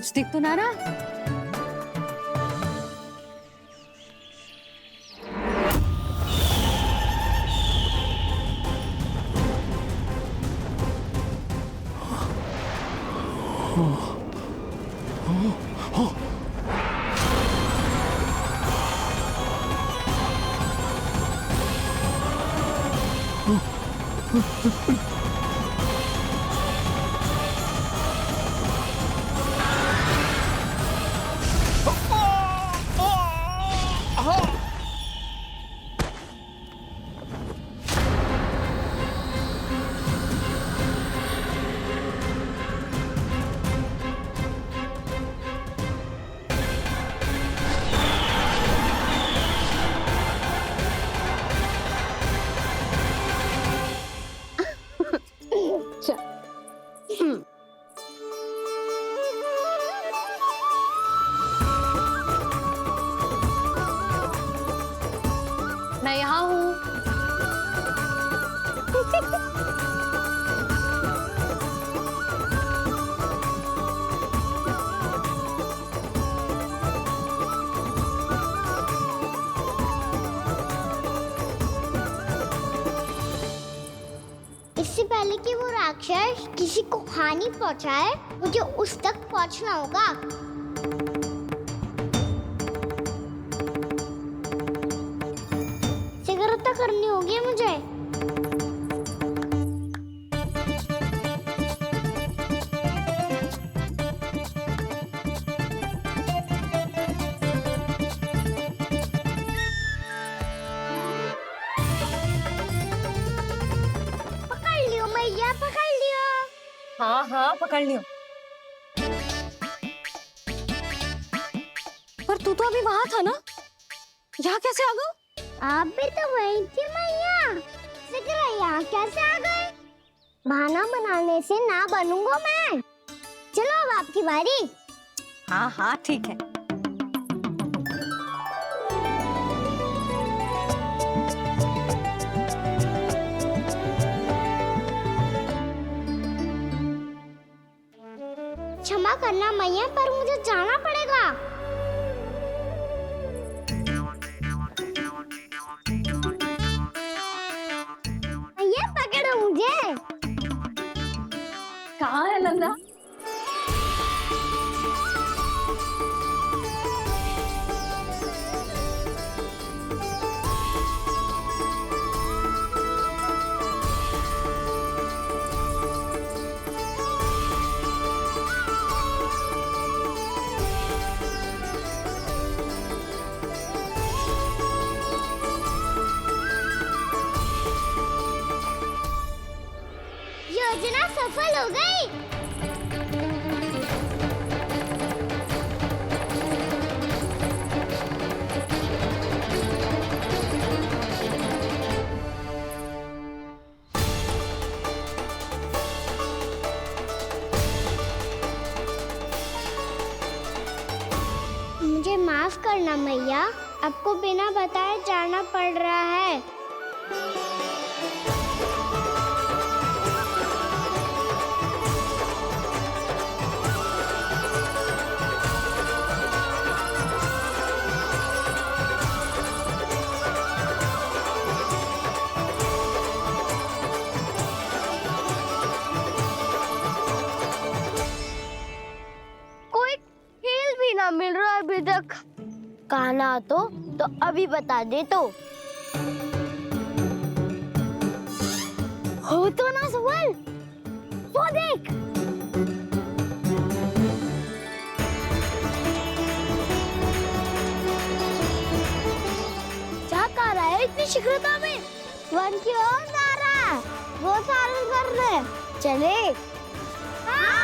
कुछ दिख तो ना रहा। मैं यहाँ हूँ। इससे पहले कि वो राक्षस किसी को हानि पहुंचाए, मुझे उस तक पहुंचना होगा। सिगरेट करनी होगी मुझे। पकड़ लियो मैया, पकड़ लियो। हाँ हाँ पकड़ लियो। पर तू तो अभी वहां था ना, यहाँ कैसे आ गया? आप भी तो वही थी मैया। सिगरा यहाँ कैसे आ गए? बहाना बनाने से ना बनूंगा मैं। चलो अब आपकी बारी। हाँ हाँ ठीक है। क्षमा करना मैया, पर मुझे जाना पड़ेगा। मैया पकड़ो मुझे। कहाँ है नंदा? योजना सफल हो गई। मुझे माफ करना मैया, आपको बिना बताए जाना पड़ रहा है। कोई खेल भी ना मिल रहा अभी तक। कहना तो अभी बता दे तो। हो तो ना सवाल, वो देख। क्या कर रहा है इतनी शीघ्रता में? वन की ओर जा रहा है, वो सारे कर रहे। चले। हाँ।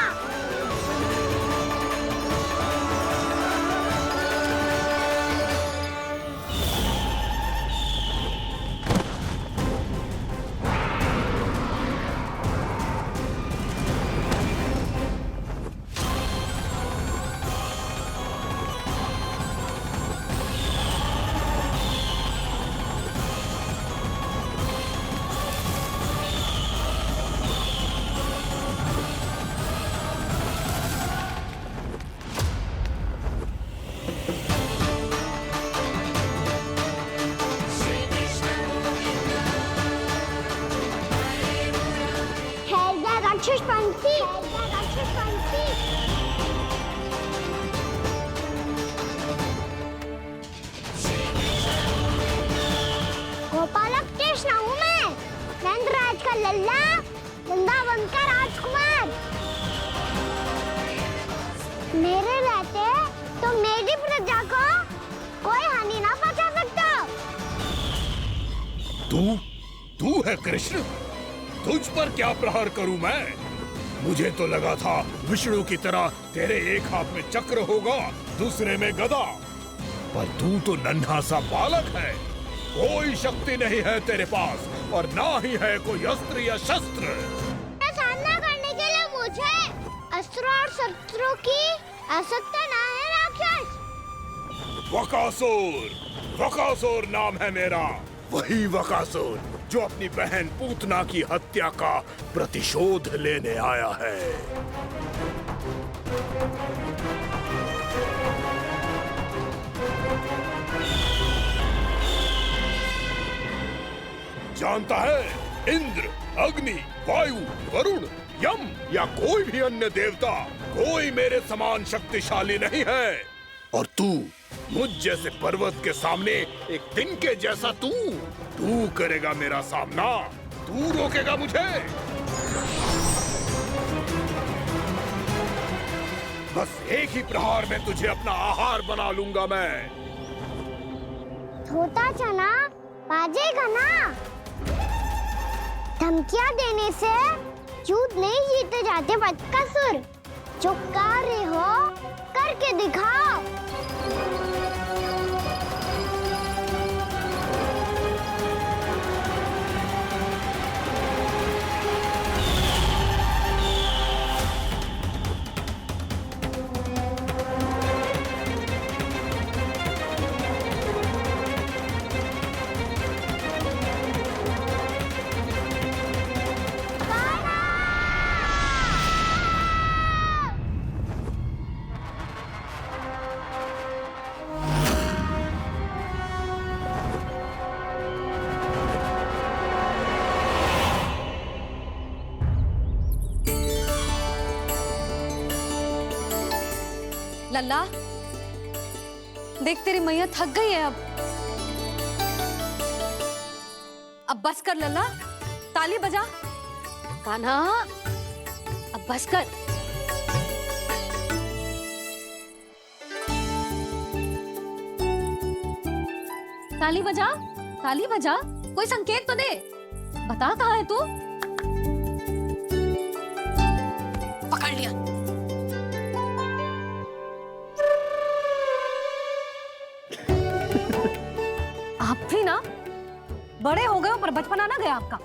लल्ला, धंधा बनकर राजकुमार। मेरे रहते तो मेरी प्रजा को कोई हानि ना पहुंचा सकता। तू है कृष्ण? तुझ पर क्या प्रहार करूं मैं? मुझे तो लगा था विष्णु की तरह तेरे एक हाथ में चक्र होगा, दूसरे में गदा, पर तू तो नन्हा सा बालक है। कोई शक्ति नहीं है तेरे पास और ना ही है कोई अस्त्र या शस्त्र। सामना करने के लिए मुझे अस्त्र और शस्त्रों की आवश्यकता ना है राक्षस। वकासुर नाम है मेरा, वही वकासुर जो अपनी बहन पूतना की हत्या का प्रतिशोध लेने आया है। जानता है, इंद्र, अग्नि, वायु, वरुण, यम या कोई भी अन्य देवता कोई मेरे समान शक्तिशाली नहीं है। और तू, मुझ जैसे पर्वत के सामने एक तिनके जैसा तू करेगा मेरा सामना? तू रोकेगा मुझे? बस एक ही प्रहार में तुझे अपना आहार बना लूंगा मैं। छोटा चना बाजेगा ना। धमकियां देने से युद्ध नहीं जीते जाते बदकसूर। जो कार्य हो करके दिखाओ। लल्ला, देख तेरी मैया थक गई है अब बस कर लल्ला, ताली बजा। कान्हा, अब बस कर। ताली बजा, ताली बजा, कोई संकेत तो दे। बता कहाँ है तू? पकड़ लिया। आप भी ना बड़े हो गए हो, पर बचपना ना गया आपका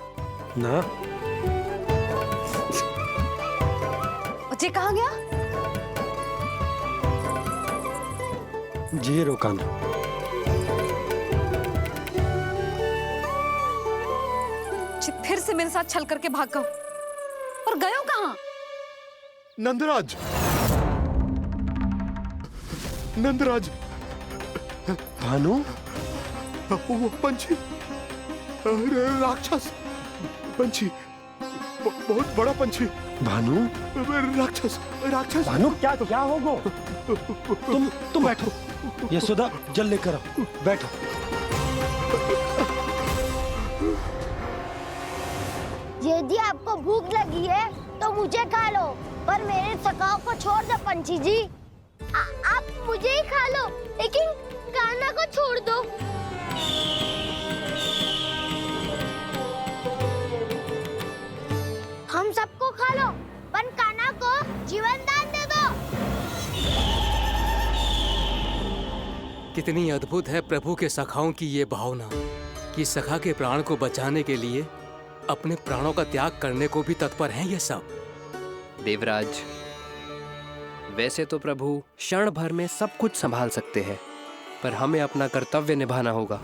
ना। बच्चे कहाँ गया? जी रोकाना। फिर से मेरे साथ छल करके भाग गए, और गए हो कहाँ? नंदराज, नंदराज, भानु, वो पंछी, राक्षस पंछी, बहुत बड़ा पंछी। भानु, राक्षस, राक्षस। भानु, क्या होगा? तुम बैठो। यशोदा, जल लेकर आओ, बैठो। यदि आपको भूख लगी है तो मुझे खा लो, पर मेरे सखाओं को छोड़ दो पंछी जी। आप मुझे ही खा लो, लेकिन कान्हा को छोड़ दो। हम सबको खा लो, पर कान्हा को जीवन दान दे दो। कितनी अद्भुत है प्रभु के सखाओं की ये भावना कि सखा के प्राण को बचाने के लिए अपने प्राणों का त्याग करने को भी तत्पर हैं ये सब। देवराज, वैसे तो प्रभु क्षण भर में सब कुछ संभाल सकते हैं, पर हमें अपना कर्तव्य निभाना होगा।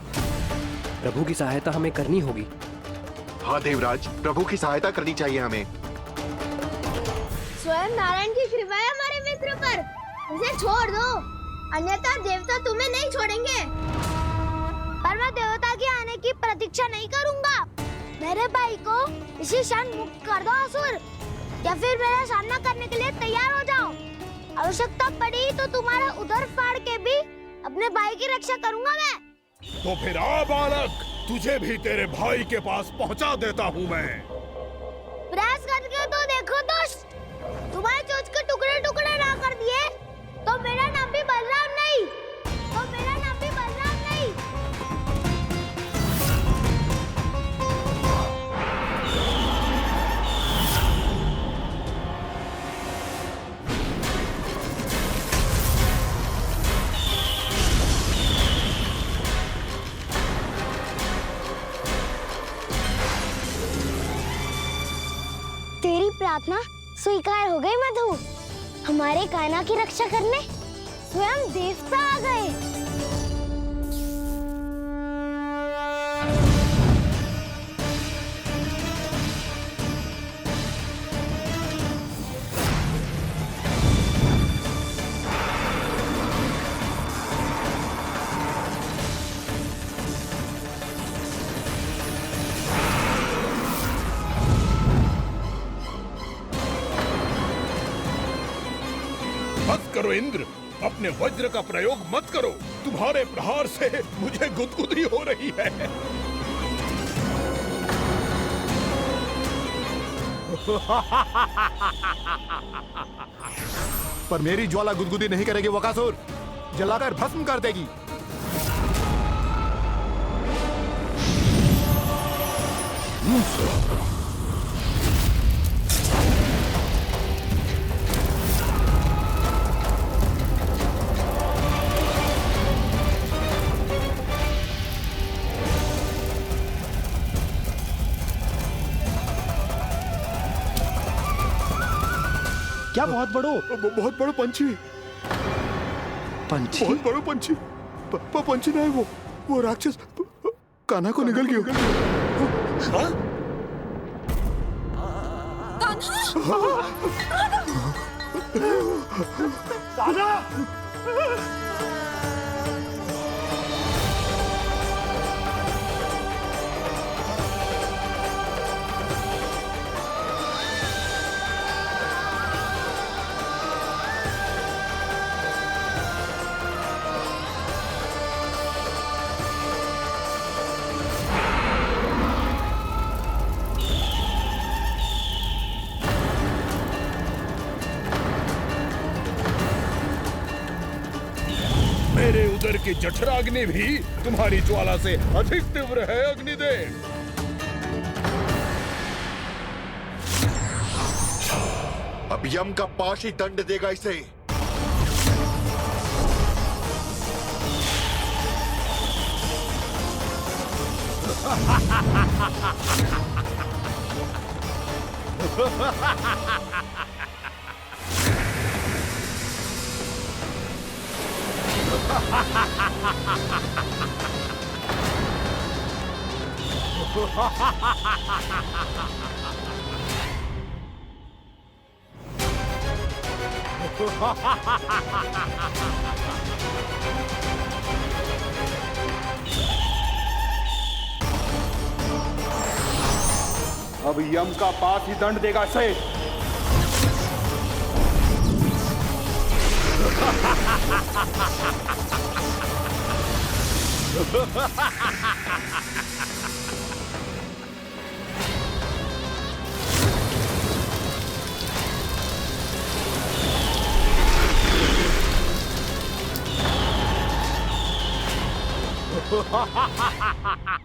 प्रभु की सहायता हमें करनी होगी। हाँ देवराज, प्रभु की सहायता करनी चाहिए हमें। स्वयं नारायण की कृपा है हमारे मित्र पर, उसे छोड़ दो, अन्यथा देवता तुम्हें नहीं छोड़ेंगे। पर मैं देवता के आने की प्रतीक्षा नहीं करूंगा। मेरे भाई को इसी क्षण मुक्त कर दो असुर, या फिर मेरा सामना करने के लिए तैयार हो जाओ। आवश्यकता पड़ी तो तुम्हारा उधर फाड़ के भी अपने भाई की रक्षा करूंगा मैं। तो फिर आ बालक, तुझे भी तेरे भाई के पास पहुंचा देता हूं मैं। मेरा नाम भी बलराम नहीं, तो मेरा नाम भी बलराम नहीं। तेरी प्रार्थना स्वीकार हो गई मधु। हमारे कान्हा की रक्षा करने स्वयं देवता आ गए। बस करो इंद्र, अपने वज्र का प्रयोग मत करो। तुम्हारे प्रहार से मुझे गुदगुदी हो रही है। पर मेरी ज्वाला गुदगुदी नहीं करेगी बकासुर, जलाकर भस्म कर देगी। क्या बहुत बड़ो? बहुत बड़ा पंछी, पंछी? बहुत बड़ा पंछी। पंछी नहीं, वो राक्षस कान्हा को निगल गया। मेरे उदर की जठराग्नि भी तुम्हारी ज्वाला से अधिक तीव्र है अग्निदेव। अब यम का पाश ही दंड देगा इसे। अब यम का पास ही दंड देगा इसे।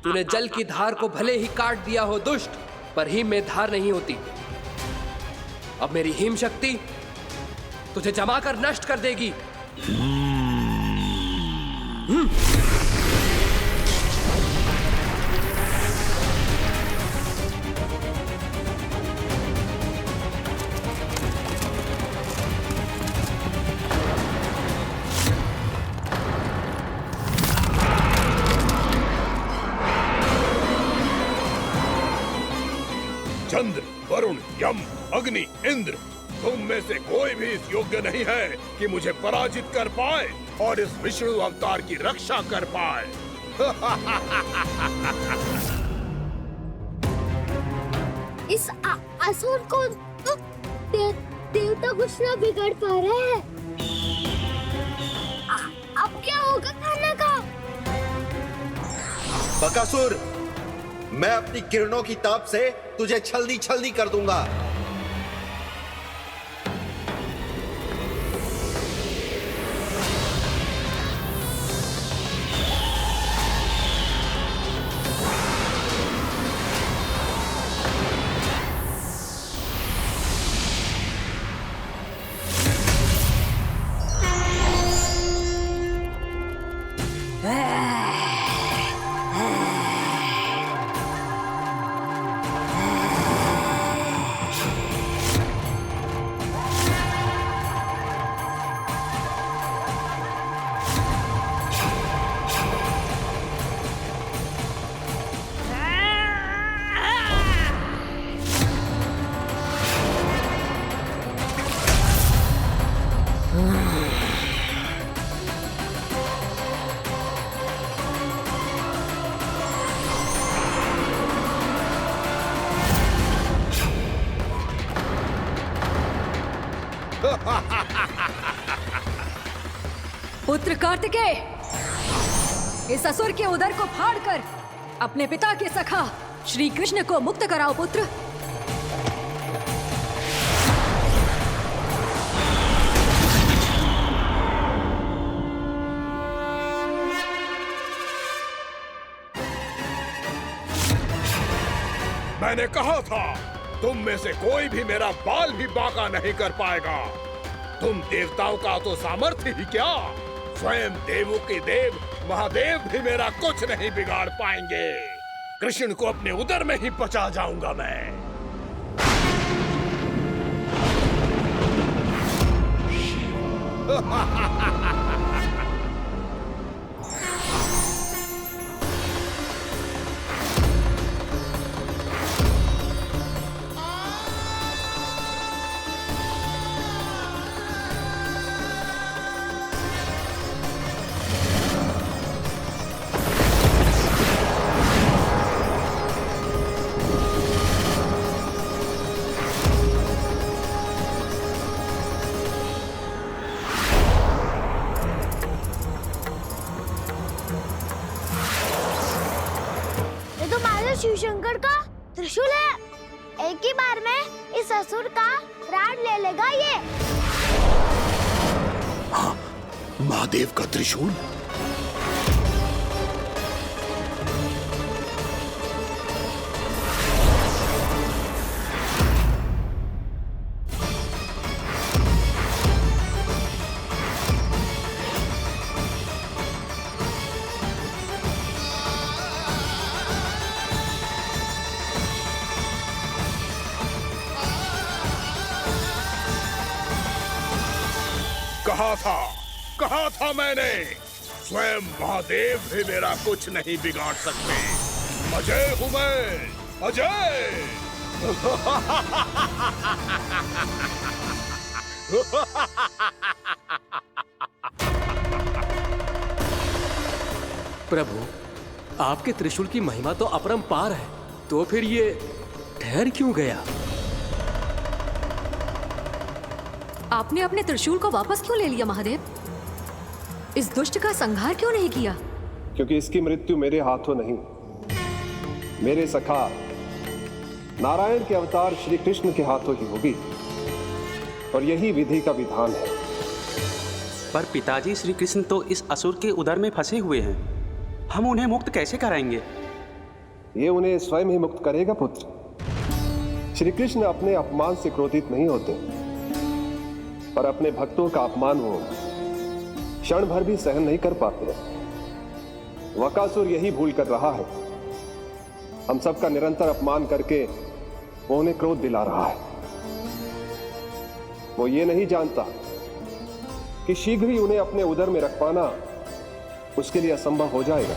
तूने जल की धार को भले ही काट दिया हो दुष्ट, पर हिम में धार नहीं होती। अब मेरी हिम शक्ति तुझे जमाकर नष्ट कर देगी। चंद्र, वरुण, यम, अग्नि, इंद्र, तुम में से कोई भी इस योग्य नहीं है कि मुझे पराजित कर पाए और इस विष्णु अवतार की रक्षा कर पाए। इस असुर को तो देवता कुछ ना बिगाड़ पा रहे हैं। अब क्या होगा कान्हा का? बकासुर, मैं अपनी किरणों की ताप से तुझे छलनी छलनी कर दूंगा। पुत्र कार्तिकेय, इस असुर के उदर को फाड़कर अपने पिता के सखा श्री कृष्ण को मुक्त कराओ पुत्र। मैंने कहा था तुम में से कोई भी मेरा बाल भी बांका नहीं कर पाएगा। तुम देवताओं का तो सामर्थ्य ही क्या, स्वयं देवों के देव महादेव भी मेरा कुछ नहीं बिगाड़ पाएंगे। कृष्ण को अपने उदर में ही पचा जाऊंगा मैं। शिव शंकर का त्रिशूल है। एक ही बार में इस असुर का प्राण ले लेगा ये। हाँ, महादेव का त्रिशूल। कहा था मैंने, स्वयं महादेव भी मेरा कुछ नहीं बिगाड़ सकते। अजय हूं मैं, अजय। प्रभु, आपके त्रिशूल की महिमा तो अपरंपार है, तो फिर ये ठहर क्यों गया? आपने अपने त्रिशूल को वापस क्यों ले लिया महादेव? इस दुष्ट का संहार क्यों नहीं किया? क्योंकि इसकी मृत्यु मेरे हाथों नहीं, मेरे सखा नारायण के अवतार श्री कृष्ण के हाथों ही होगी, और यही विधि का विधान है। पर पिताजी, श्री कृष्ण तो इस असुर के उदर में फंसे हुए हैं, हम उन्हें मुक्त कैसे कराएंगे? ये उन्हें स्वयं ही मुक्त करेगा पुत्र। श्री कृष्ण अपने अपमान से क्रोधित नहीं होते, पर अपने भक्तों का अपमान वो क्षण भर भी सहन नहीं कर पाते। वकासुर यही भूल कर रहा है, हम सबका निरंतर अपमान करके वो उन्हें क्रोध दिला रहा है। वो ये नहीं जानता कि शीघ्र ही उन्हें अपने उदर में रख पाना उसके लिए असंभव हो जाएगा।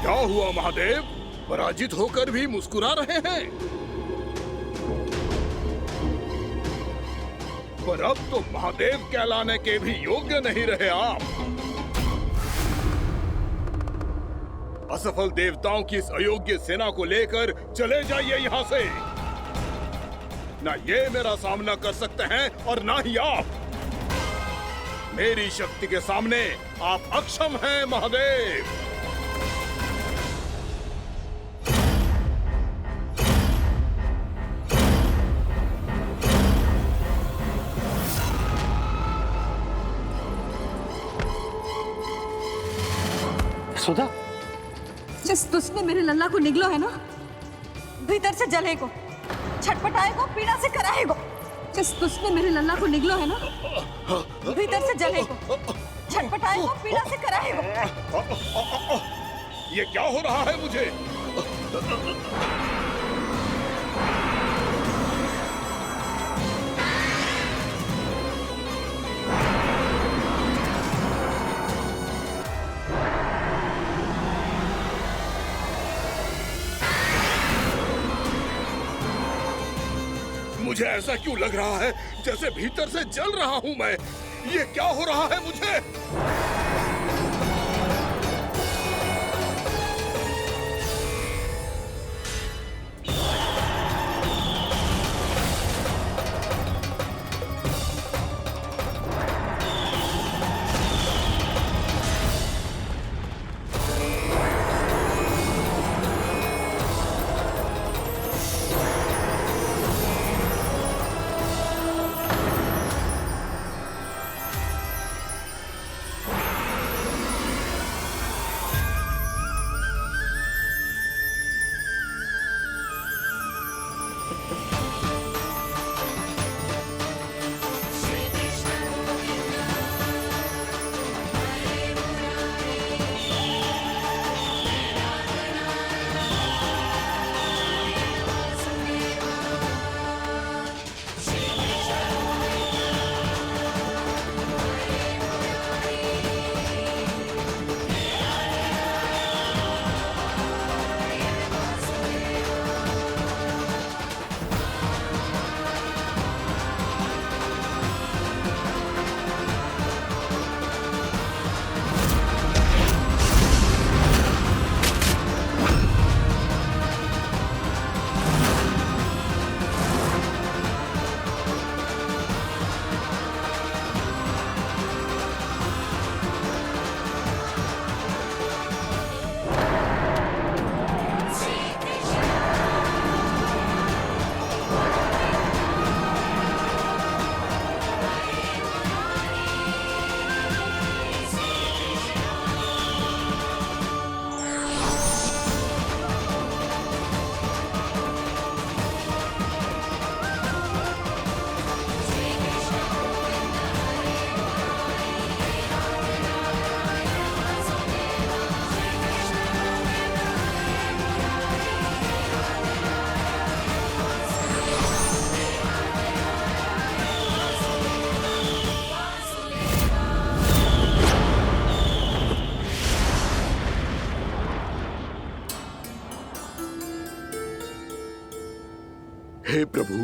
क्या हुआ महादेव, पराजित होकर भी मुस्कुरा रहे हैं? पर अब तो महादेव कहलाने के भी योग्य नहीं रहे आप। असफल देवताओं की इस अयोग्य सेना को लेकर चले जाइए यहाँ से। ना ये मेरा सामना कर सकते हैं और ना ही आप। मेरी शक्ति के सामने आप अक्षम हैं महादेव। सुधा, जिस दुष्ट ने मेरे लल्ला को निगलो है ना, भीतर से जलेगो, छटपटाएगो, पीड़ा से कराएगो। जिस दुष्ट ने मेरे लल्ला को निगलो है ना, भीतर से जलेगो, छटपटाएगो, पीड़ा से कराएगो। ये क्या हो रहा है मुझे? मुझे ऐसा क्यों लग रहा है जैसे भीतर से जल रहा हूं मैं? ये क्या हो रहा है मुझे? हे प्रभु,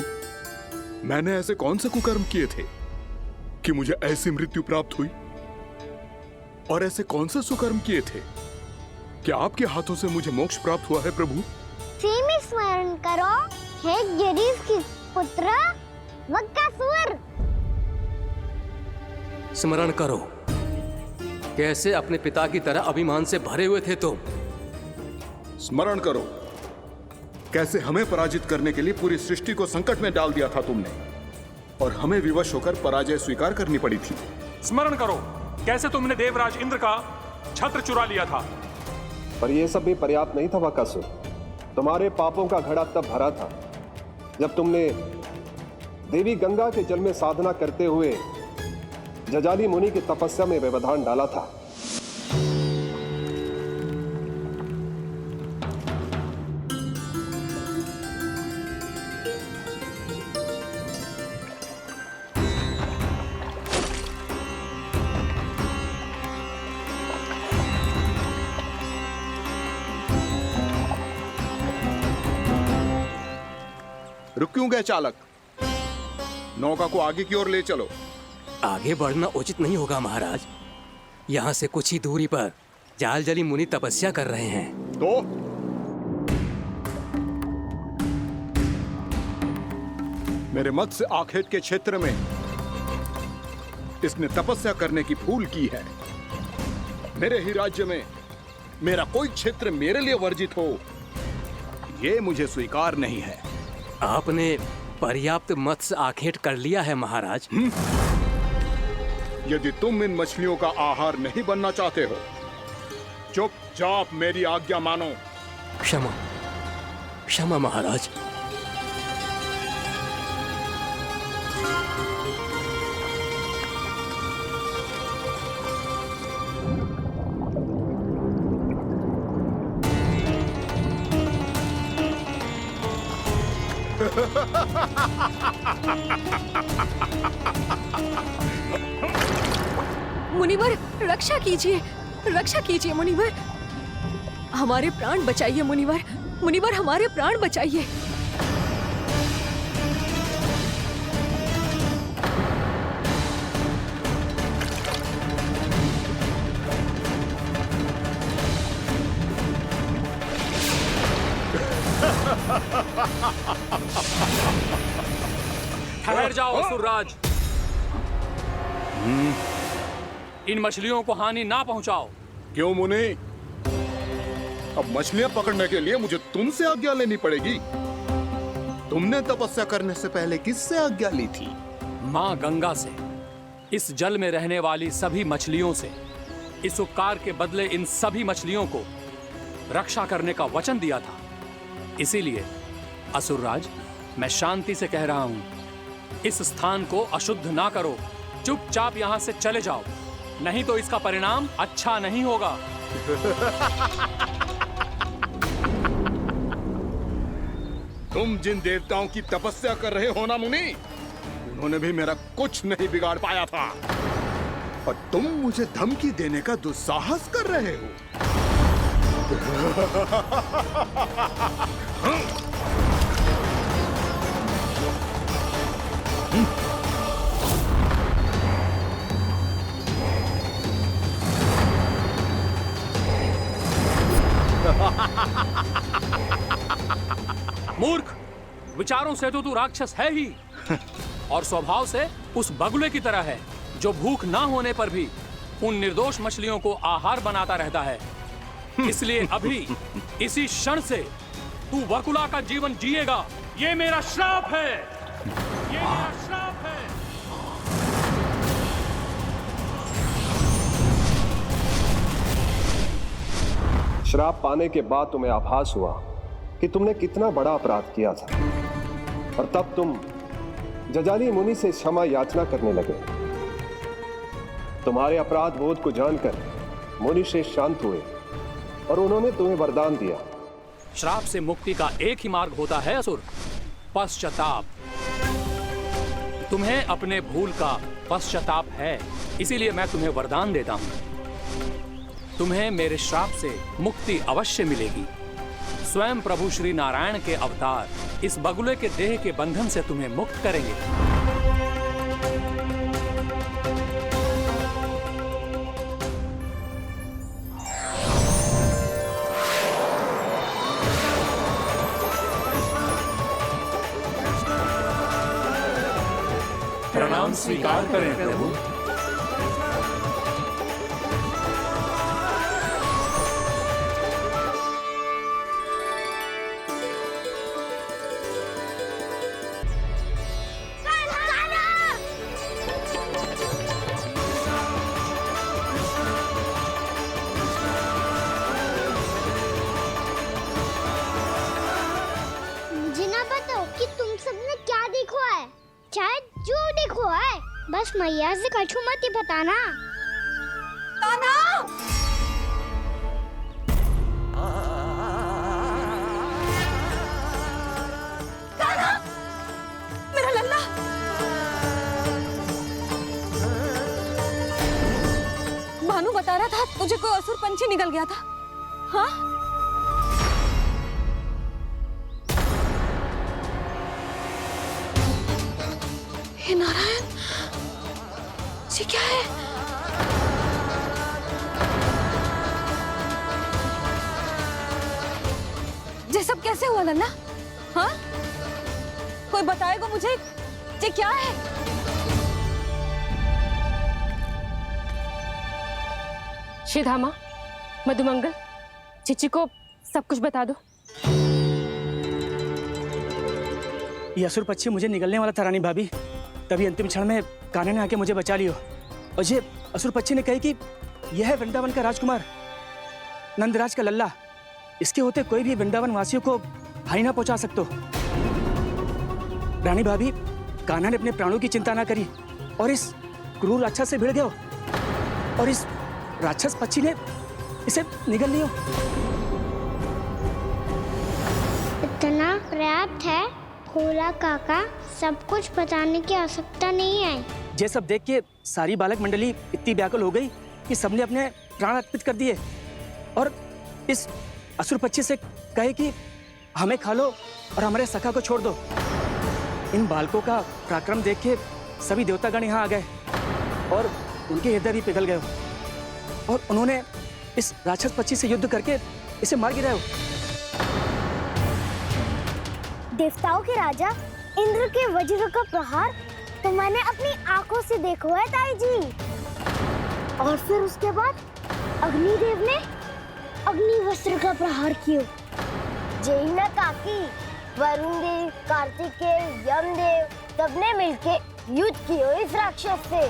मैंने ऐसे कौन से कुकर्म किए थे कि मुझे ऐसी मृत्यु प्राप्त हुई? और ऐसे कौन से सुकर्म किए थे कि आपके हाथों से मुझे मोक्ष प्राप्त हुआ है प्रभु? में स्मरण करो, हे जरीफ की पुत्र वक्कासुर। स्मरण करो, कैसे अपने पिता की तरह अभिमान से भरे हुए थे तुम। स्मरण करो, कैसे हमें पराजित करने के लिए पूरी सृष्टि को संकट में डाल दिया था तुमने, और हमें विवश होकर पराजय स्वीकार करनी पड़ी थी। स्मरण करो, कैसे तुमने देवराज इंद्र का छत्र चुरा लिया था। पर यह सब भी पर्याप्त नहीं था वक्कासुर। तुम्हारे पापों का घड़ा तब भरा था जब तुमने देवी गंगा के जल में साधना करते हुए जजाली मुनि की तपस्या में व्यवधान डाला था। रुक क्यों गए चालक? नौका को आगे की ओर ले चलो। आगे बढ़ना उचित नहीं होगा महाराज। यहाँ से कुछ ही दूरी पर जालजली मुनि तपस्या कर रहे हैं। तो मेरे मत्स्य आखेट के क्षेत्र में इसने तपस्या करने की भूल की है। मेरे ही राज्य में मेरा कोई क्षेत्र मेरे लिए वर्जित हो, यह मुझे स्वीकार नहीं है। आपने पर्याप्त मत्स्य आखेट कर लिया है महाराज। यदि तुम इन मछलियों का आहार नहीं बनना चाहते हो, चुपचाप मेरी आज्ञा मानो। क्षमा, क्षमा महाराज। मुनिवर, रक्षा कीजिए, रक्षा कीजिए मुनिवर। हमारे प्राण बचाइए मुनिवर, मुनिवर हमारे प्राण बचाइए। ठहर जाओ असुरराज। इन मछलियों को हानि ना पहुंचाओ। क्यों मुनि? अब मछलियां पकड़ने के लिए मुझे तुमसे आज्ञा लेनी पड़ेगी। तुमने तपस्या करने से पहले किससे आज्ञा ली थी? मां गंगा से, इस जल में रहने वाली सभी मछलियों से। इस उपकार के बदले इन सभी मछलियों को रक्षा करने का वचन दिया था। इसीलिए असुरराज, मैं शांति से कह रहा हूँ, इस स्थान को अशुद्ध ना करो। चुपचाप यहाँ से चले जाओ, नहीं तो इसका परिणाम अच्छा नहीं होगा। तुम जिन देवताओं की तपस्या कर रहे हो ना मुनि, उन्होंने भी मेरा कुछ नहीं बिगाड़ पाया था, और तुम मुझे धमकी देने का दुस्साहस कर रहे हो। मूर्ख, विचारों से तो तू राक्षस है ही, और स्वभाव से उस बगुले की तरह है जो भूख ना होने पर भी उन निर्दोष मछलियों को आहार बनाता रहता है। इसलिए अभी इसी क्षण से तू वकुला का जीवन जिएगा। ये मेरा श्राप है, ये मेरा श्राप है। श्राप पाने के बाद तुम्हें आभास हुआ कि तुमने कितना बड़ा अपराध किया था, और तब तुम जजाली मुनि से क्षमा याचना करने लगे। तुम्हारे अपराध बोध को जानकर मुनि से शांत हुए और उन्होंने तुम्हें वरदान दिया। श्राप से मुक्ति का एक ही मार्ग होता है असुर, पश्चाताप। तुम्हें अपने भूल का पश्चाताप है, इसीलिए मैं तुम्हें वरदान देता हूं। तुम्हें मेरे श्राप से मुक्ति अवश्य मिलेगी। स्वयं प्रभु श्री नारायण के अवतार इस बगुले के देह के बंधन से तुम्हें मुक्त करेंगे। प्रणाम स्वीकार करें प्रभु। मुझे ना बताओ कि तुम सबने क्या देखा है, चाहे जो देखो है, बस मैया से कछु मत ही बताना। कान्हा! कान्हा! मेरा लल्ला! भानु बता रहा था तुझे कोई असुर पंछी निकल गया था। हाँ? हे नारायण, ये क्या है? ये सब कैसे हुआ लल्ला? हाँ? कोई बताएगा मुझे ये क्या है? श्रीधामा, मधुमंगल, चिची को सब कुछ बता दो। ये असुर पक्षी मुझे निगलने वाला था रानी भाभी, तभी अंतिम क्षण में कान्हा ने आके मुझे बचा लियो। और ये असुर पक्षी ने कही कि यह है वृंदावन का राजकुमार, नंदराज का लल्ला। इसके होते कोई भी वृंदावन वासियों को हानि ना पहुंचा सकते। रानी भाभी, कान्हा ने अपने प्राणों की चिंता ना करी और इस क्रूर राक्षस से भिड़ गयो, और इस राक्षस पक्षी ने इसे निगल लियो। इतना पर्याप्त है भोला काका, सब कुछ बताने की आवश्यकता नहीं है। ये सब देख के सारी बालक मंडली इतनी व्याकुल हो गई कि सबने अपने प्राण अर्पित कर दिए, और इस असुर पक्षी से कहे कि हमें खा लो और हमारे सखा को छोड़ दो। इन बालकों का पराक्रम देख के सभी देवतागण यहाँ आ गए और उनके हृदय भी पिघल गए, और उन्होंने इस राक्षस पक्षी से युद्ध करके इसे मार गिराया। देवताओं के राजा इंद्र के वज्र का प्रहार तो मैंने अपनी आंखों से देखा है ताई जी, और फिर उसके बाद अग्निदेव ने अग्निवस्त्र का प्रहार किया। जय ना काकी, वरुण देव, कार्तिकेय, यमदेव सबने मिलके युद्ध किया इस राक्षस से।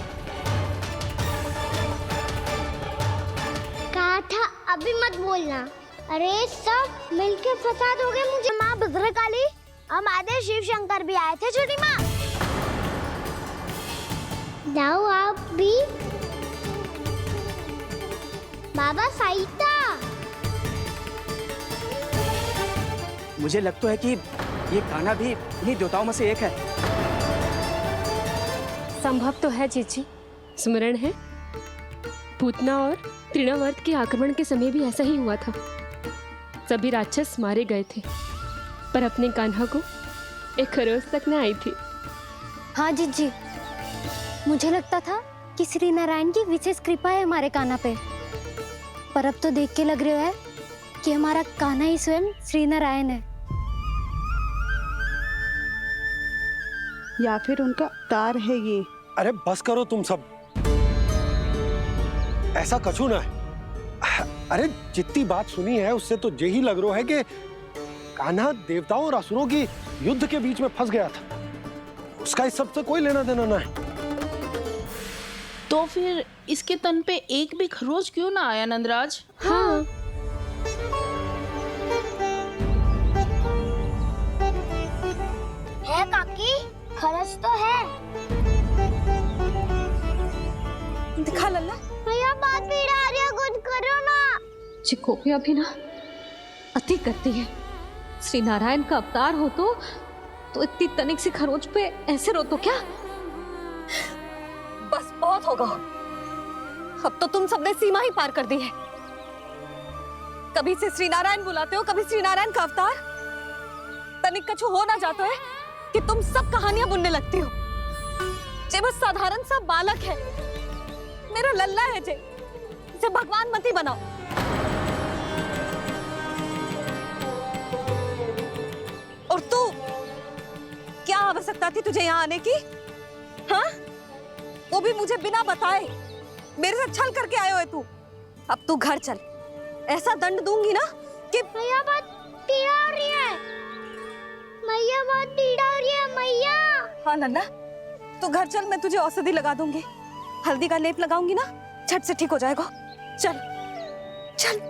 कहा था अभी मत बोलना। अरे सब मिलके फंसा दोगे मुझे। माँ भद्रकाली, हमारे शिव शंकर भी आए थे छोटी माँ। जाओ आप भी। बाबा साईता। मुझे लगता है कि ये कान्हा भी इन्हीं देवताओं में से एक है। संभव तो है जीजी। स्मरण है, पूतना और तृणावर्त के आक्रमण के समय भी ऐसा ही हुआ था। सभी राक्षस मारे गए थे, पर अपने कान्हा को एक खरोच तक न आई थी। हाँ जीजी, मुझे लगता था कि श्री नारायण की विशेष कृपा है हमारे कान्हा पे, पर अब तो देख के लग रहा है कि हमारा कान्हा ही स्वयं श्री नारायण है। या फिर उनका अवतार है ये। अरे बस करो तुम सब, ऐसा कछु ना है। अरे जितनी बात सुनी है उससे तो यही लग रहा है कि कान्हा देवताओं और असुरों की युद्ध के बीच में फंस गया था। उसका इस सब से कोई लेना देना ना है। तो फिर इसके तन पे एक भी खरोच क्यों ना आया नंदराज? हाँ, है काकी, खरच तो है। दिखा लल्ला। भैया बात पीड़ा आ रही है, कुछ करो ना। चिकोपिया भी ना अति करती है। श्री नारायण का अवतार हो तो इतनी तनिक सी खरोच पे ऐसे रो तो क्या? बस बहुत होगा। अब तो तुम सबने सीमा ही पार कर दी है। कभी से श्री नारायण बुलाते हो, कभी श्री नारायण का अवतार। तनिक कछु हो ना जाता है कि तुम सब कहानियां बुनने लगती हो। जे बस साधारण सा बालक है, मेरा लल्ला है जे भगवान मत ही बनाओ। और तू, क्या आवश्यकता थी तुझे यहाँ आने की? हाँ, वो भी मुझे बिना बताए। मेरे साथ छल करके आयो है तू। अब तू घर चल, ऐसा दंड दूंगी ना कि मैया बहुत पीड़ा हो रही है। मैया बहुत पीड़ा हो रही है मैया। हाँ नन्ना, तू घर चल, मैं तुझे औषधि लगा दूंगी। हल्दी का लेप लगाऊंगी ना, झट से ठीक हो जाएगा। चल चल।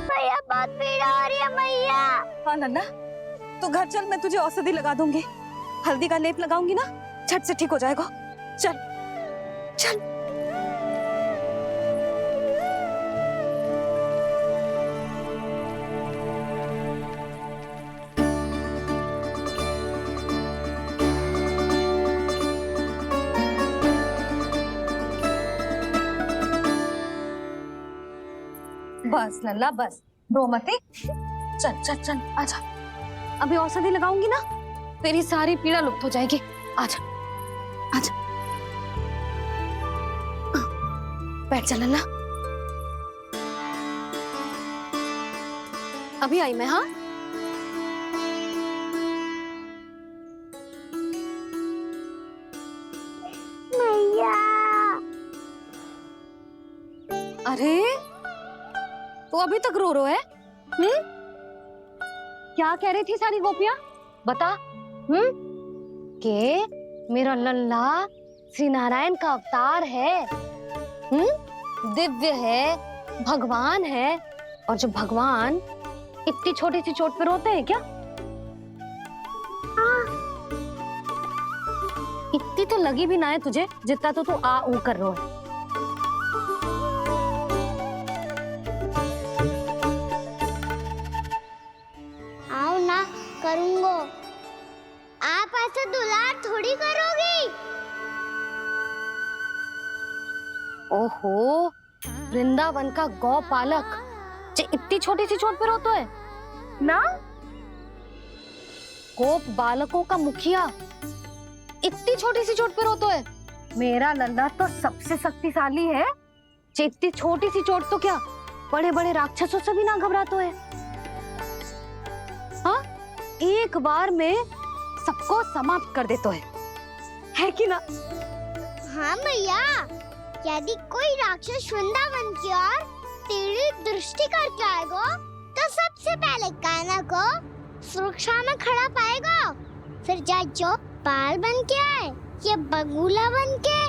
मैया बहुत पीड़ा हो रही है मैया। हाँ नन्ना, तू घर चल, मैं तुझे औषधि लगा दूंगी। हल्दी का लेप लगाऊंगी ना, झट से ठीक हो जाएगा। चल चल। बस लल्ला बस, रो मत। चल चल चल, आजा। अभी औषधि लगाऊंगी ना, तेरी सारी पीड़ा लुप्त हो जाएगी। आजा आजा, बैठ जा लल्ला। अभी आई मैं। हाँ, मैया। अरे तू अभी तक रो रो है? क्या कह रही थी सारी गोपियां? बता। के मेरा लल्ला श्री नारायण का अवतार है, दिव्य है, भगवान है। और जब भगवान इतनी छोटी सी चोट पे रोते हैं क्या? इतनी तो लगी भी ना है तुझे जितना तो तू आ ऊ कर रहा है। आओ ना, करूंगो। आप ऐसा दुलार थोड़ी करोगी। ओहो, वृंदावन का गौपालक जे इतनी छोटी सी चोट पे रोता है ना? गोप बालकों का मुखिया इतनी छोटी सी चोट पे रोता है? मेरा लल्ला तो सबसे शक्तिशाली है। जे इतनी छोटी सी चोट तो क्या बड़े बड़े राक्षसों से भी ना घबराता है। हाँ, एक बार में सबको समाप्त कर देता है कि ना? हाँ मैया, यदि कोई राक्षस वृंदावन की ओर टेढ़ी दृष्टि करके आएगा तो सबसे पहले कान्हा को सुरक्षा में खड़ा पाएगा। फिर चाहे जो पाल बन के आए या बगुला बन के।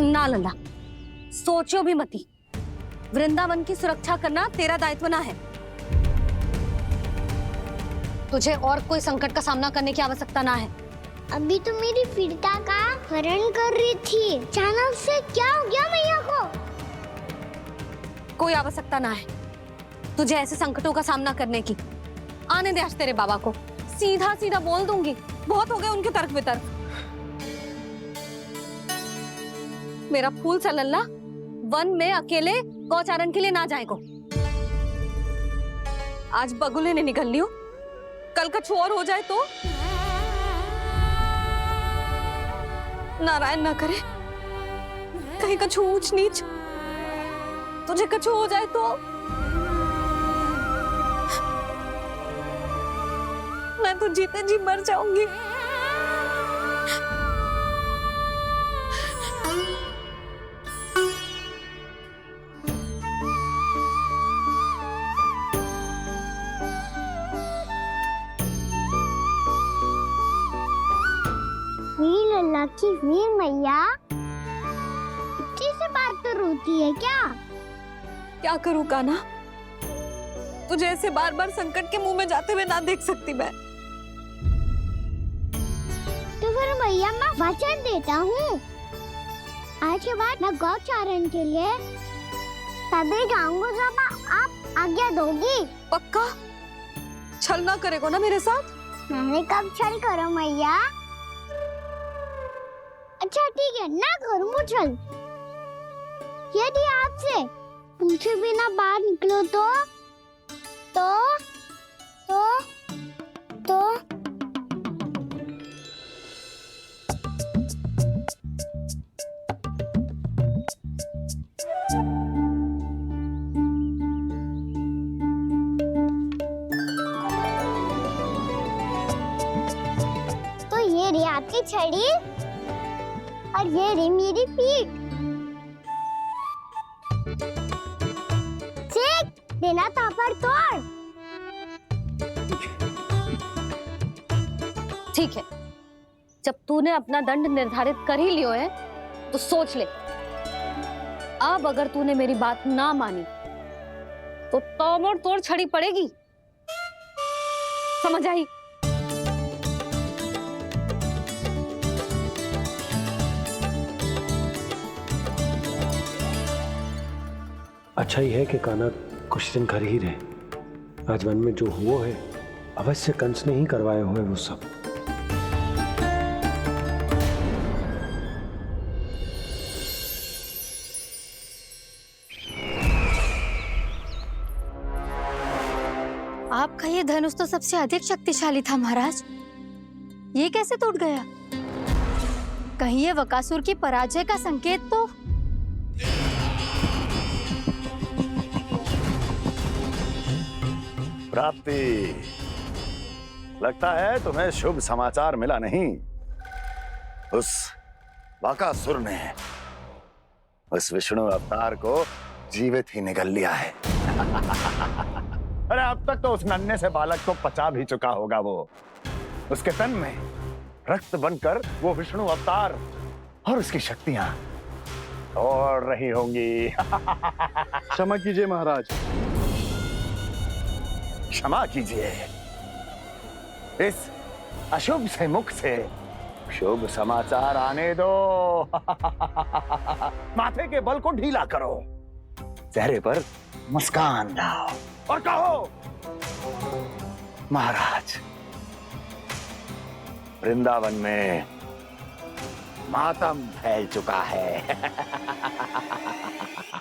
ना लल्ला, सोचो भी मती। वृंदावन की सुरक्षा करना तेरा दायित्व ना है। तुझे और कोई संकट का सामना करने की आवश्यकता ना है। अभी तो मेरी पीड़िता का हरण कर रही थी, अचानक से क्या हो गया मैया को? कोई आवश्यकता ना है तुझे ऐसे संकटों का सामना करने की। आने दे आज तेरे बाबा को, सीधा सीधा बोल दूंगी। बहुत हो गए उनके तर्क वितर्क। मेरा फूल सा लल्ला वन में अकेले गौचारण के लिए ना जाए को। आज बगुले ने निकल लियो, कल का और हो जाए तो नारायण ना करे, कहीं कछु ऊंच नीच तुझे कछु हो जाए तो मैं तो जीते जी मर जाऊंगी। वीर लल्ला की वीर मैया इतनी सी बात तो रोती है क्या? क्या करूं कान्हा, तुझे ऐसे बार बार संकट के मुंह में जाते हुए ना देख सकती मैं। तो फिर मैया मैं वचन देता हूँ, आज के बाद मैं गौचारण के लिए तभी जाऊंगा जब आप आज्ञा दोगी। पक्का? छल ना करेगा ना मेरे साथ? मैंने कब छल करो मैया? अच्छा ठीक है, ना करूँगा छल। यदि आपसे पूछे बिना बाहर निकलो तो ये रही आपकी छड़ी और ये रही मेरी पीठ। चेक देना था पर तोड़। ठीक है, जब तूने अपना दंड निर्धारित कर ही लियो है तो सोच ले, अब अगर तूने मेरी बात ना मानी तो तोड़ तोड़ छड़ी पड़ेगी। समझ आई? अच्छा ही है कि कान्हा कुछ दिन घर ही रहे। आज वन में जो हुआ है अवश्य कंस ने ही करवाए हुए वो सब। आपका ये धनुष तो सबसे अधिक शक्तिशाली था महाराज, ये कैसे टूट गया? कहीं ये बकासुर की पराजय का संकेत तो? प्राप्ति, लगता है तुम्हें शुभ समाचार मिला नहीं। उस बकासुर ने उस विष्णु अवतार को जीवित ही निगल लिया है। अरे अब तक तो उस नन्हे से बालक को पचा भी चुका होगा वो। उसके तन में रक्त बनकर वो विष्णु अवतार और उसकी शक्तियां और रही होंगी। क्षमा कीजिए महाराज। क्षमा कीजिए, इस अशुभ से मुख से शुभ समाचार आने दो। माथे के बल को ढीला करो, चेहरे पर मुस्कान लाओ और कहो, महाराज, वृंदावन में मातम फैल चुका है।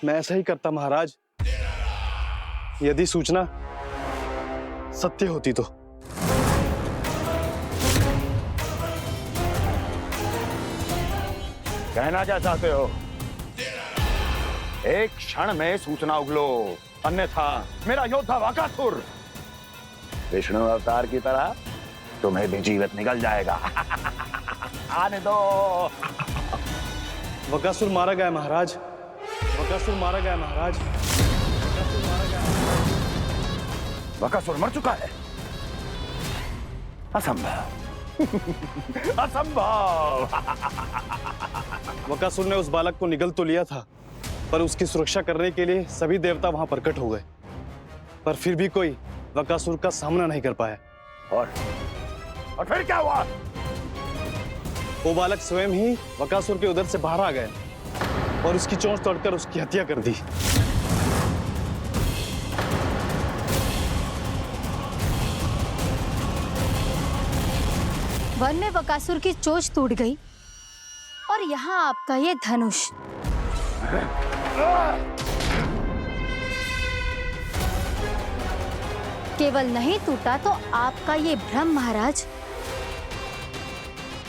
मैं ऐसा ही करता महाराज, यदि सूचना सत्य होती तो। कहना क्या चाहते हो? एक क्षण में सूचना उगलो, अन्यथा मेरा योद्धा बकासुर विष्णु अवतार की तरह तुम्हें भी जीवित निकल जाएगा। आने दो। बकासुर मारा गया महाराज। बकासुर मारा गया महाराज। बकासुर मारा गया। बकासुर मर चुका है? असंभव। असंभव। बकासुर ने उस बालक को निगल तो लिया था, पर उसकी सुरक्षा करने के लिए सभी देवता वहां प्रकट हो गए, पर फिर भी कोई बकासुर का सामना नहीं कर पाया। और फिर क्या हुआ? वो बालक स्वयं ही बकासुर के उदर से बाहर आ गए और उसकी चोंच तोड़कर उसकी हत्या कर दी। वन में बकासुर की चोंच टूट गई और यहाँ आपका ये धनुष। केवल नहीं टूटा तो आपका ये भ्रम महाराज।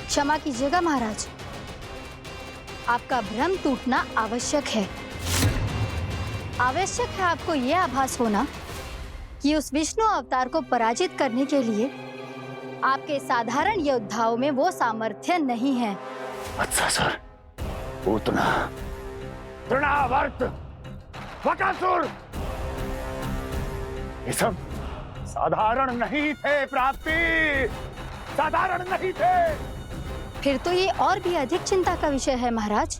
क्षमा कीजिएगा महाराज, आपका भ्रम टूटना आवश्यक है। आवश्यक है आपको यह आभास होना कि उस विष्णु अवतार को पराजित करने के लिए आपके साधारण योद्धाओं में वो सामर्थ्य नहीं है। अच्छा सर, पूतना, तृणावर्त, बकासुर, ये सब साधारण नहीं थे प्राप्ति, साधारण नहीं थे। फिर तो ये और भी अधिक चिंता का विषय है महाराज,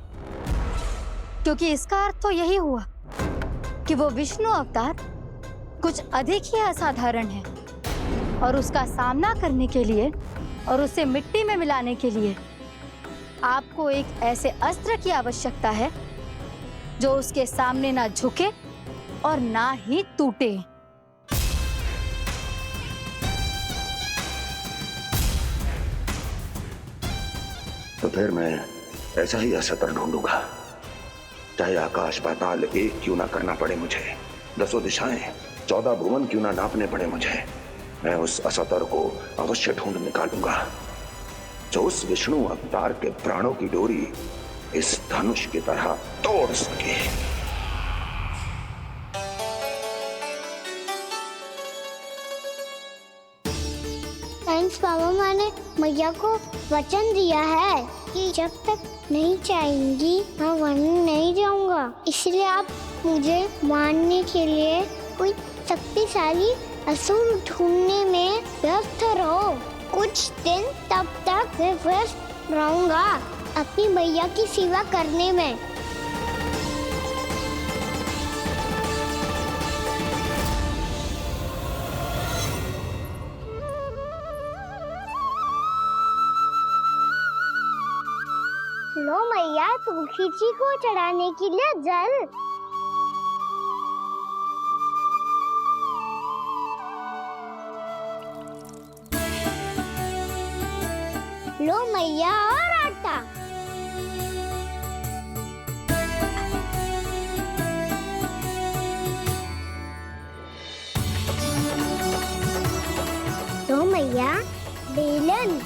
क्योंकि इसका अर्थ तो यही हुआ कि वो विष्णु अवतार कुछ अधिक ही असाधारण है और उसका सामना करने के लिए और उसे मिट्टी में मिलाने के लिए आपको एक ऐसे अस्त्र की आवश्यकता है जो उसके सामने ना झुके और ना ही टूटे। तो फिर मैं ऐसा ही अस्त्र ढूंढूंगा, चाहे आकाश पाताल एक क्यों ना करना पड़े मुझे, 10 दिशाएं 14 भुवन क्यों ना नापने पड़े मुझे, मैं उस अस्त्र को अवश्य ढूंढ निकालूंगा जो उस विष्णु अवतार के प्राणों की डोरी इस धनुष की तरह तोड़ सके। थैंक्स बाबा, मैंने मैया को वचन दिया है कि जब तक नहीं चाहेंगी मैं वन नहीं जाऊंगा, इसलिए आप मुझे मारने के लिए कोई शक्तिशाली असुर ढूंढने में व्यस्त रहो। कुछ दिन तब तक मैं व्यस्त रहूंगा अपनी मैया की सेवा करने में। लो मैया, तुलसी जी को चढ़ाने के लिए जल। लो मैया, और आटा। लो मैया, बेलन।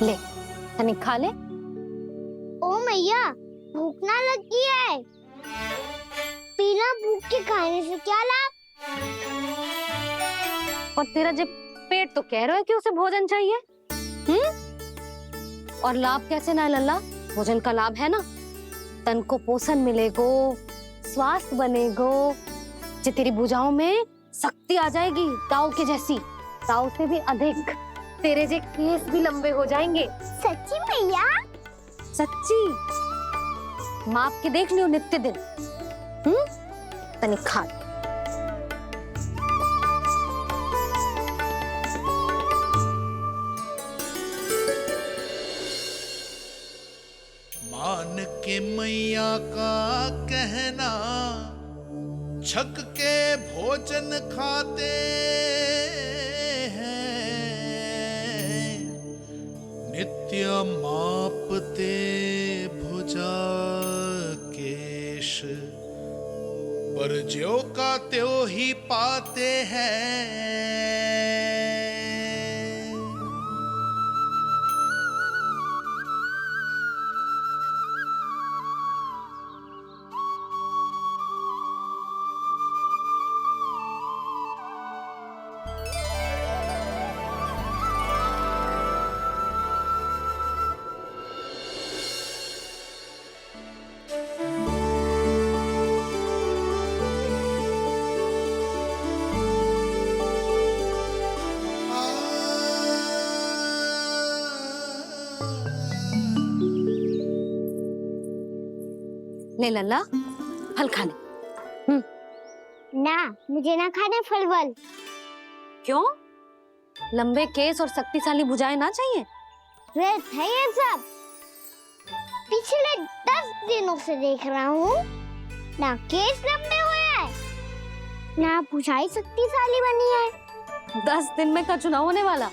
ले, तनी खा ले। ओ मैया, भूख ना लगी है। बिना भूख के खाने से क्या लाभ? और तेरा जब पेट तो कह रहा है कि उसे भोजन चाहिए, और लाभ कैसे ना लल्ला? भोजन का लाभ है ना, तन को पोषण मिलेगो, स्वास्थ्य बनेगो, जो तेरी भुजाओं में शक्ति आ जाएगी, ताऊ के जैसी, ताऊ से भी अधिक। तेरे जे केस भी लंबे हो जाएंगे। सच्ची मैया? सच्ची। माप के देख लियो नित्य दिन। तनी खा। मान के मैया का कहना, छक के भोजन खाते हैं, नित्य मापते भुजा केश, पर ज्यों का त्यों ही पाते हैं। ले लल्ला, फल खा ले। ना, मुझे ना खाने फल वल। क्यों? लंबे केस और शक्तिशाली भुजाएं ना चाहिए? व्यर्थ है ये सब। पिछले 10 दिनों से देख रहा हूँ, ना केस लंबे हुए हैं, ना भुजाएं शक्तिशाली बनी है। 10 दिन में कछु ना होने वाला।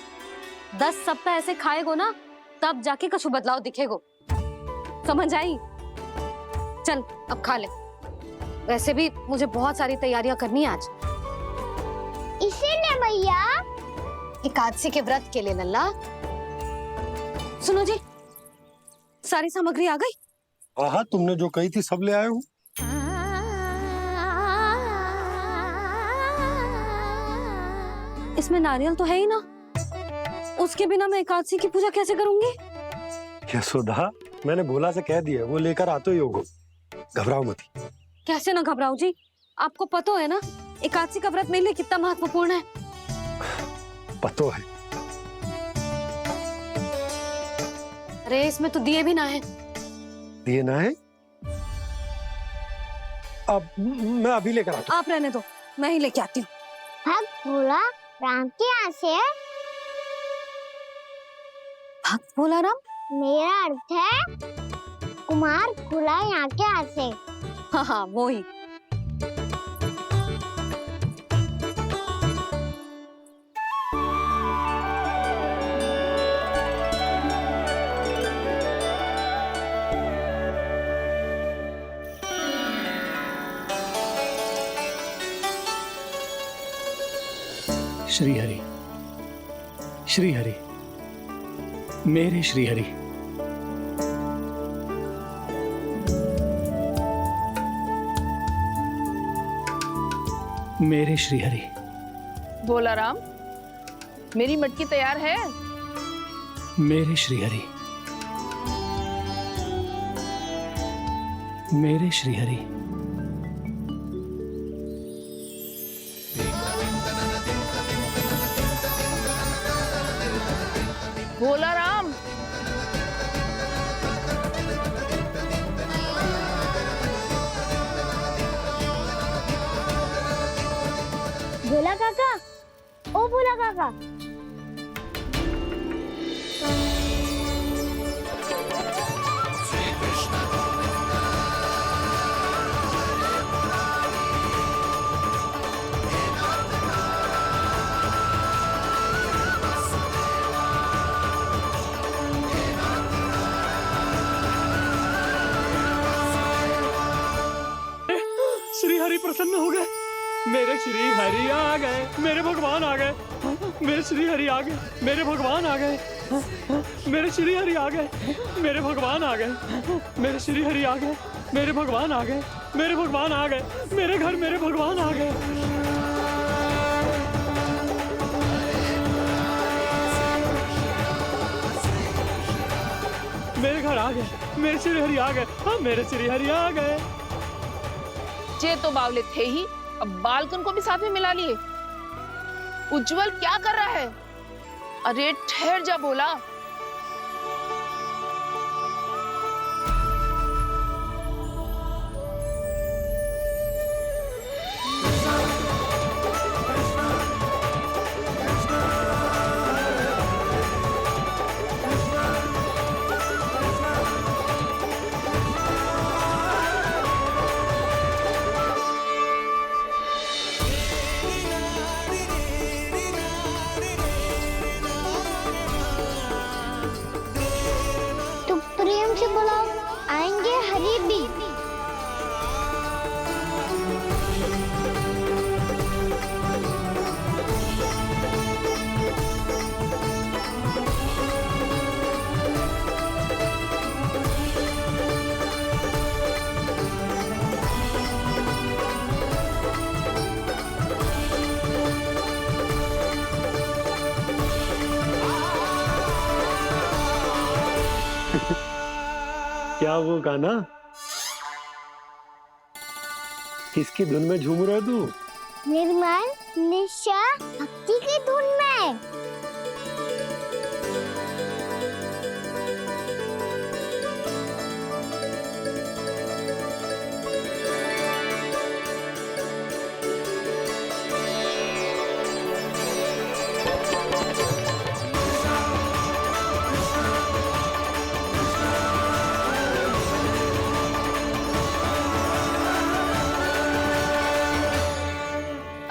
10 सप्ताह ऐसे खाएगो ना, तब जाके कछु बदलाव दिखेगो। समझ आई? चल अब खा ले। वैसे भी मुझे बहुत सारी तैयारियां करनी है आज। इसीलिए भैया एकादशी के व्रत के लिए लल्ला। सुनो जी, सारी सामग्री आ गई? हाँ, तुमने जो कही थी सब ले आए हूँ। इसमें नारियल तो है ही ना, उसके बिना मैं एकादशी की पूजा कैसे करूंगी? यशोदा, मैंने भोला से कह दिया, वो लेकर आते ही होगा। घबराओ मत। कैसे ना घबराओ जी, आपको पता है ना एकादशी का व्रत मेरे लिए कितना महत्वपूर्ण है। पतो है। अरे इसमें तो दिए भी ना है। दिए ना है? अब मैं अभी लेकर आता हूँ। आप रहने दो, मैं ही लेके आती हूँ। भक्त भोला राम के यहाँ से है। भक्त भोला राम? मेरा अर्थ है कुमार भोला यहाँ के यहाँ से। हाँ हाँ, वो ही। श्री हरि, श्री हरि, मेरे श्री हरि। मेरे श्री हरि। भोला राम, मेरी मटकी तैयार है? मेरे श्री हरि, मेरे श्री हरि। भोला राम, भोला काका, ओ भोला काका। श्री हरि प्रसन्न हो गए। मेरे श्री हरि आ गए, मेरे भगवान आ गए। मेरे श्री हरि आ गए, मेरे भगवान आ गए। मेरे श्री हरि आ गए, मेरे भगवान आ गए। मेरे श्री हरि आ गए, मेरे भगवान आ गए। मेरे भगवान आ गए, मेरे घर मेरे भगवान आ गए। मेरे घर आ गए, मेरे श्री हरि आ गए। हाँ, मेरे श्री हरि आ गए। जे तो बावले थे ही, अब बालकन को भी साथ में मिला लिए। उज्जवल क्या कर रहा है? अरे ठहर जा भोला। प्रेम से बुलाओ, आएंगे हरि भी। क्या वो गाना? किसकी धुन में झूम रहा तू? निर्मल निशा भक्ति की धुन में।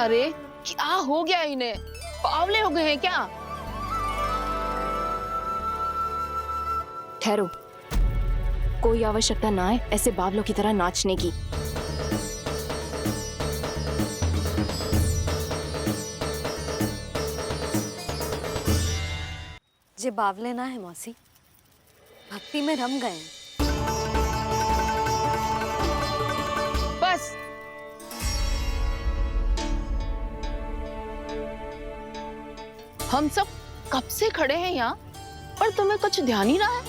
अरे क्या हो गया इन्हें? बावले हो गए हैं क्या? ठहरो, कोई आवश्यकता ना है ऐसे बावलों की तरह नाचने की। जे बावले ना है मौसी, भक्ति में रम गए। बस हम सब कब से खड़े हैं यहाँ, पर तुम्हें कुछ ध्यान ही ना है।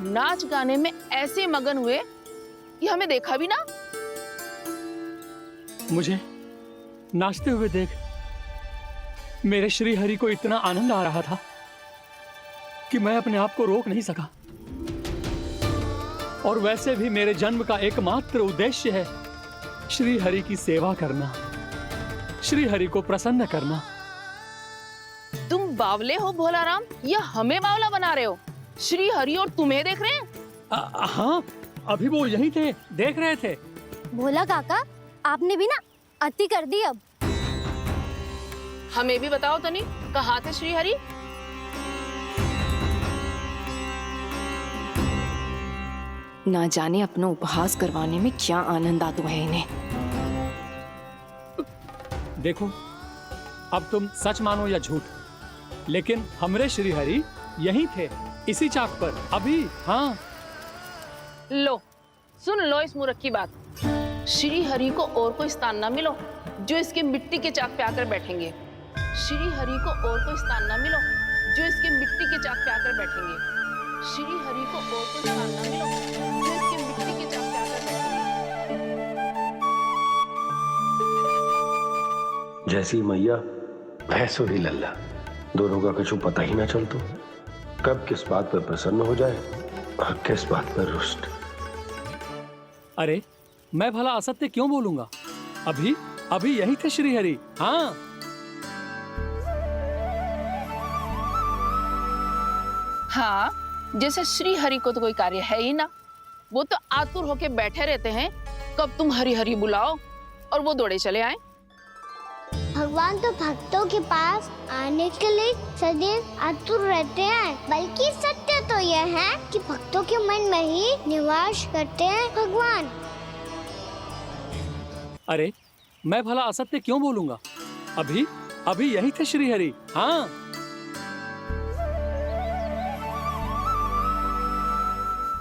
नाच गाने में ऐसे मगन हुए कि हमें देखा भी ना। मुझे नाचते हुए देख मेरे श्री हरि को इतना आनंद आ रहा था कि मैं अपने आप को रोक नहीं सका। और वैसे भी मेरे जन्म का एकमात्र उद्देश्य है श्री हरि की सेवा करना, श्री हरि को प्रसन्न करना। तुम बावले हो भोलाराम, या हमें बावला बना रहे हो? श्री हरि और तुम्हें देख रहे हैं? हाँ, अभी वो यहीं थे, देख रहे थे। भोला काका, आपने भी ना अति कर दी। अब हमें भी बताओ तो नहीं, कहाँ थे श्री हरि? ना जाने अपना उपहास करवाने में क्या आनंद आता है इन्हें। देखो, अब तुम सच मानो या झूठ, लेकिन हमरे श्री हरि यहीं थे, इसी चाक पर अभी। हाँ, लो सुन लो इस मूर्ख की बात। श्री हरि को और कोई स्थान ना मिलो जो इसके मिट्टी के चाक पे आकर बैठेंगे। श्री हरि को और कोई स्थान ना मिलो जो इसके मिट्टी के चाक पे आकर बैठेंगे। श्री हरि को और कोई स्थान ना मिलो जो इसके मिट्टी के चाक पे आकर बैठेंगे। जैसी मैया भैंसो ही लल्ला, दोनों का कुछ पता ही ना चलतो, कब किस बात पर प्रसन्न हो जाए और किस बात पर रुष्ट। अरे मैं भला असत्य क्यों बोलूंगा? अभी यही थे श्री हरि। हाँ, हाँ, जैसे श्री हरि को तो कोई कार्य है ही ना, वो तो आतुर होके बैठे रहते हैं कब तुम हरि हरि बुलाओ और वो दौड़े चले आए। भगवान तो भक्तों के पास आने के लिए सदैव आतुर रहते हैं, बल्कि सत्य तो यह है कि भक्तों के मन में ही निवास करते हैं भगवान। अरे मैं भला असत्य क्यों बोलूंगा? अभी यही थे श्री हरि। हाँ,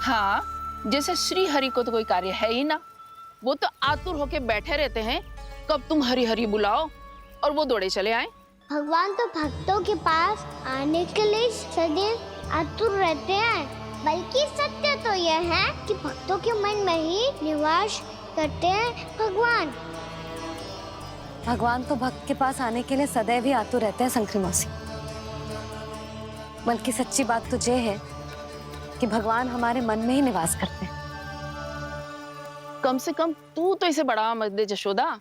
हाँ, जैसे श्री हरि को तो कोई कार्य है ही ना, वो तो आतुर होके बैठे रहते हैं कब तुम हरि हरि बुलाओ और वो दौड़े चले आए। भगवान तो भक्तों के पास आने के लिए सदैव आतुर रहते हैं, बल्कि सत्य तो यह है कि भक्तों के मन में ही निवास करते हैं भगवान। भगवान तो भक्त के पास आने के लिए सदैव ही आतुर रहते हैं शंकरी मौसी, बल्कि सच्ची बात तो ये है कि भगवान हमारे मन में ही निवास करते हैं। कम से कम तू तो इसे बढ़ावा मत दे जशोदा।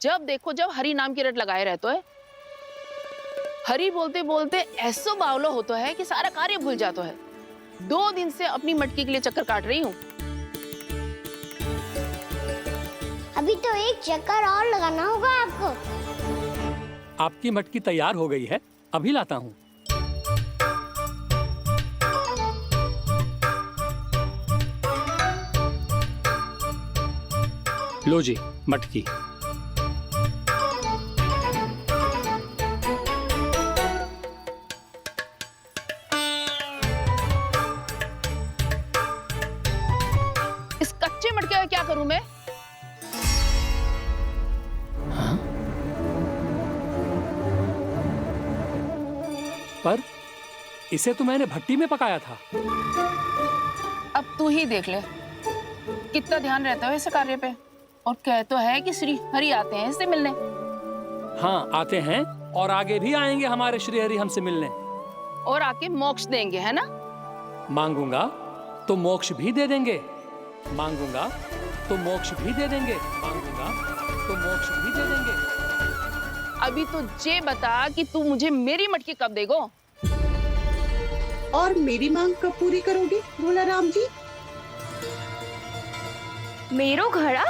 जब देखो जब हरि नाम की रट लगाए रहते है। हरि बोलते बोलते ऐसो बावलो होता है कि सारा कार्य भूल जाता है। 2 दिन से अपनी मटकी के लिए चक्कर काट रही हूँ। अभी तो एक चक्कर और लगाना होगा आपको। आपकी मटकी तैयार हो गई है, अभी लाता हूँ। लो जी मटकी। इस कच्चे मटके का क्या करूं मैं? पर इसे तो मैंने भट्टी में पकाया था। अब तू ही देख ले कितना ध्यान रहता है इस कार्य पे। और कह तो है कि श्री हरि आते हैं इससे मिलने। हाँ, आते हैं और आगे भी आएंगे हमारे श्री हरि हमसे मिलने। और आके मोक्ष देंगे, है ना? मांगूंगा तो मोक्ष भी दे देंगे, मांगूंगा तो मोक्ष भी दे देंगे, मांगूंगा तो मोक्ष भी दे देंगे। अभी तो ये बता कि तू मुझे मेरी मटकी कब देगो? और मेरी मांग कब पूरी करोगे भोला राम जी? मेरो घड़ा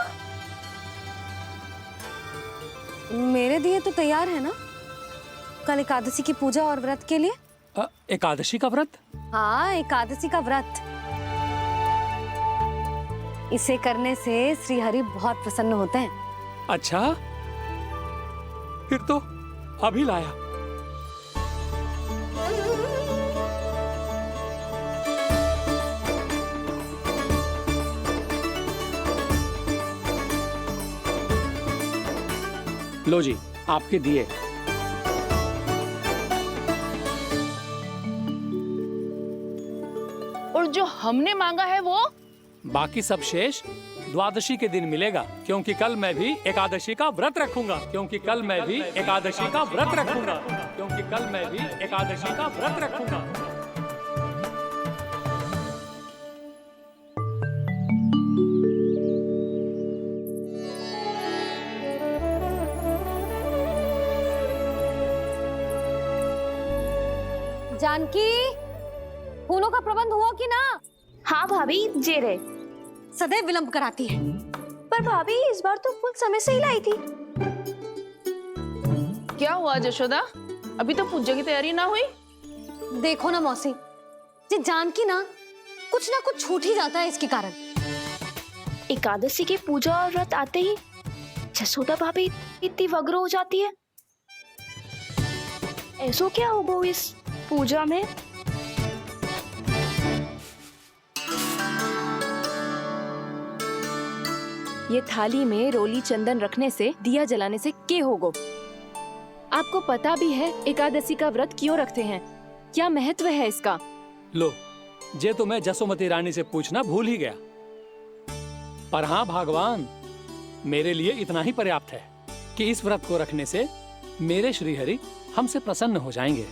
मेरे दिए तो तैयार है ना कल एकादशी की पूजा और व्रत के लिए? एकादशी का व्रत? हाँ, एकादशी का व्रत। इसे करने से श्री हरि बहुत प्रसन्न होते हैं। अच्छा, फिर तो अभी लाया। लो जी, आपके दिए। और जो हमने मांगा है वो? बाकी सब शेष द्वादशी के दिन मिलेगा, क्योंकि कल मैं भी एकादशी का व्रत रखूंगा। क्योंकि कल मैं भी एकादशी का व्रत रखूंगा। क्योंकि कल मैं भी एकादशी का व्रत रखूंगा। जानकी, फूलों का प्रबंध हुआ कि ना? हाँ भाभी, जे रहे। सदैव विलंब कराती है। पर भाभी इस बार तो फूल समय से ही लाई थी। क्या हुआ जशोदा? अभी तो पूजा की तैयारी ना हुई? देखो ना मौसी, ये जानकी ना कुछ छूट ही जाता है इसके कारण। एकादशी की पूजा और व्रत आते ही जसोदा भाभी इतनी वग्र हो जाती है। ऐसो क्या होगा इस पूजा में? ये थाली में रोली चंदन रखने से, दिया जलाने से के होगो? आपको पता भी है एकादशी का व्रत क्यों रखते हैं? क्या महत्व है इसका? लो, जे तो मैं जसोमती रानी से पूछना भूल ही गया। पर हाँ भगवान, मेरे लिए इतना ही पर्याप्त है कि इस व्रत को रखने से मेरे श्रीहरि हमसे प्रसन्न हो जाएंगे।